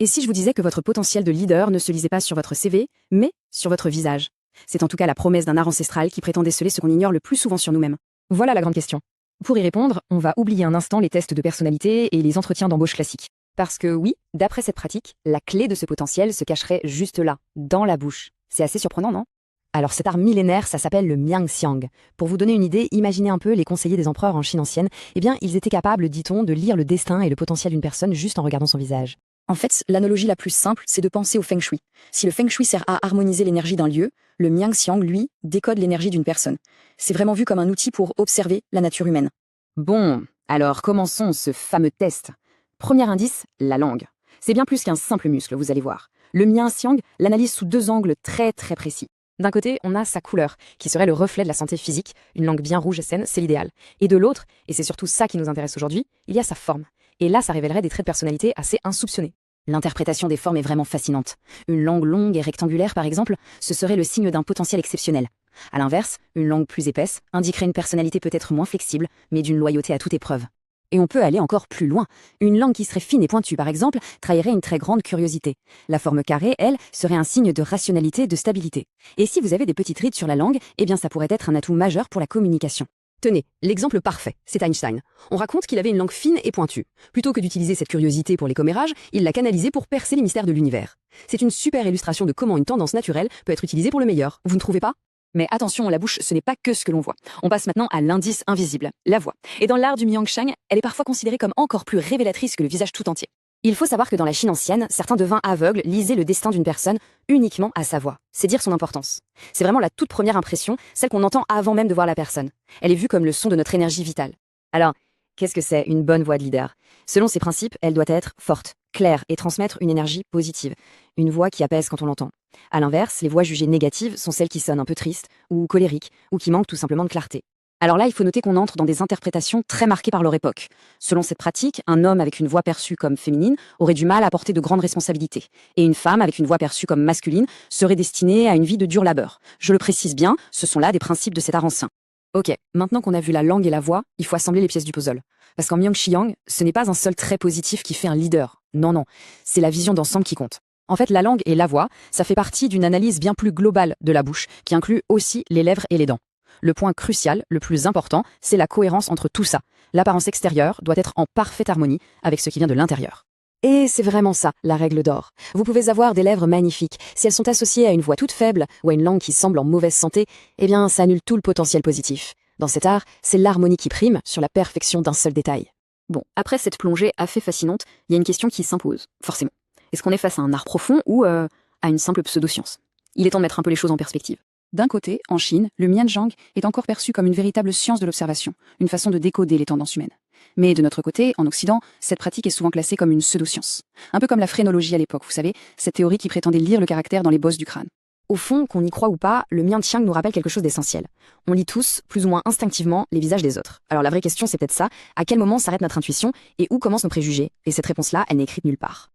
Et si je vous disais que votre potentiel de leader ne se lisait pas sur votre CV, mais sur votre visage? C'est en tout cas la promesse d'un art ancestral qui prétend déceler ce qu'on ignore le plus souvent sur nous-mêmes. Voilà la grande question. Pour y répondre, on va oublier un instant les tests de personnalité et les entretiens d'embauche classiques. Parce que oui, d'après cette pratique, la clé de ce potentiel se cacherait juste là, dans la bouche. C'est assez surprenant, non? Alors cet art millénaire, ça s'appelle le Mianxiang. Pour vous donner une idée, imaginez un peu les conseillers des empereurs en Chine ancienne. Eh bien, ils étaient capables, dit-on, de lire le destin et le potentiel d'une personne juste en regardant son visage. En fait, l'analogie la plus simple, c'est de penser au feng shui. Si le feng shui sert à harmoniser l'énergie d'un lieu, le mianxiang, lui, décode l'énergie d'une personne. C'est vraiment vu comme un outil pour observer la nature humaine. Bon, alors commençons ce fameux test. Premier indice, la langue. C'est bien plus qu'un simple muscle, vous allez voir. Le Mianxiang l'analyse sous deux angles très très précis. D'un côté, on a sa couleur, qui serait le reflet de la santé physique. Une langue bien rouge et saine, c'est l'idéal. Et de l'autre, et c'est surtout ça qui nous intéresse aujourd'hui, il y a sa forme. Et là, ça révélerait des traits de personnalité assez insoupçonnés. L'interprétation des formes est vraiment fascinante. Une langue longue et rectangulaire, par exemple, ce serait le signe d'un potentiel exceptionnel. À l'inverse, une langue plus épaisse indiquerait une personnalité peut-être moins flexible, mais d'une loyauté à toute épreuve. Et on peut aller encore plus loin. Une langue qui serait fine et pointue, par exemple, trahirait une très grande curiosité. La forme carrée, elle, serait un signe de rationalité, de stabilité. Et si vous avez des petites rides sur la langue, eh bien ça pourrait être un atout majeur pour la communication. Tenez, l'exemple parfait, c'est Einstein. On raconte qu'il avait une langue fine et pointue. Plutôt que d'utiliser cette curiosité pour les commérages, il l'a canalisée pour percer les mystères de l'univers. C'est une super illustration de comment une tendance naturelle peut être utilisée pour le meilleur. Vous ne trouvez pas ? Mais attention, la bouche, ce n'est pas que ce que l'on voit. On passe maintenant à l'indice invisible, la voix. Et dans l'art du Mianxiang, elle est parfois considérée comme encore plus révélatrice que le visage tout entier. Il faut savoir que dans la Chine ancienne, certains devins aveugles lisaient le destin d'une personne uniquement à sa voix. C'est dire son importance. C'est vraiment la toute première impression, celle qu'on entend avant même de voir la personne. Elle est vue comme le son de notre énergie vitale. Alors, qu'est-ce que c'est une bonne voix de leader? Selon ses principes, elle doit être forte, claire et transmettre une énergie positive. Une voix qui apaise quand on l'entend. À l'inverse, les voix jugées négatives sont celles qui sonnent un peu tristes ou colériques ou qui manquent tout simplement de clarté. Alors là, il faut noter qu'on entre dans des interprétations très marquées par leur époque. Selon cette pratique, un homme avec une voix perçue comme féminine aurait du mal à porter de grandes responsabilités. Et une femme avec une voix perçue comme masculine serait destinée à une vie de dur labeur. Je le précise bien, ce sont là des principes de cet art ancien. Ok, maintenant qu'on a vu la langue et la voix, il faut assembler les pièces du puzzle. Parce qu'en Mianxiang, ce n'est pas un seul trait positif qui fait un leader. Non, non, c'est la vision d'ensemble qui compte. En fait, la langue et la voix, ça fait partie d'une analyse bien plus globale de la bouche, qui inclut aussi les lèvres et les dents. Le point crucial, le plus important, c'est la cohérence entre tout ça. L'apparence extérieure doit être en parfaite harmonie avec ce qui vient de l'intérieur. Et c'est vraiment ça, la règle d'or. Vous pouvez avoir des lèvres magnifiques. Si elles sont associées à une voix toute faible ou à une langue qui semble en mauvaise santé, eh bien, ça annule tout le potentiel positif. Dans cet art, c'est l'harmonie qui prime sur la perfection d'un seul détail. Bon, après cette plongée assez fascinante, il y a une question qui s'impose, forcément. Est-ce qu'on est face à un art profond ou à une simple pseudo-science? Il est temps de mettre un peu les choses en perspective. D'un côté, en Chine, le Mianxiang est encore perçu comme une véritable science de l'observation, une façon de décoder les tendances humaines. Mais de notre côté, en Occident, cette pratique est souvent classée comme une pseudo-science. Un peu comme la phrénologie à l'époque, vous savez, cette théorie qui prétendait lire le caractère dans les bosses du crâne. Au fond, qu'on y croit ou pas, le Mianxiang nous rappelle quelque chose d'essentiel. On lit tous, plus ou moins instinctivement, les visages des autres. Alors la vraie question, c'est peut-être ça, à quel moment s'arrête notre intuition et où commencent nos préjugés? Et cette réponse-là, elle n'est écrite nulle part.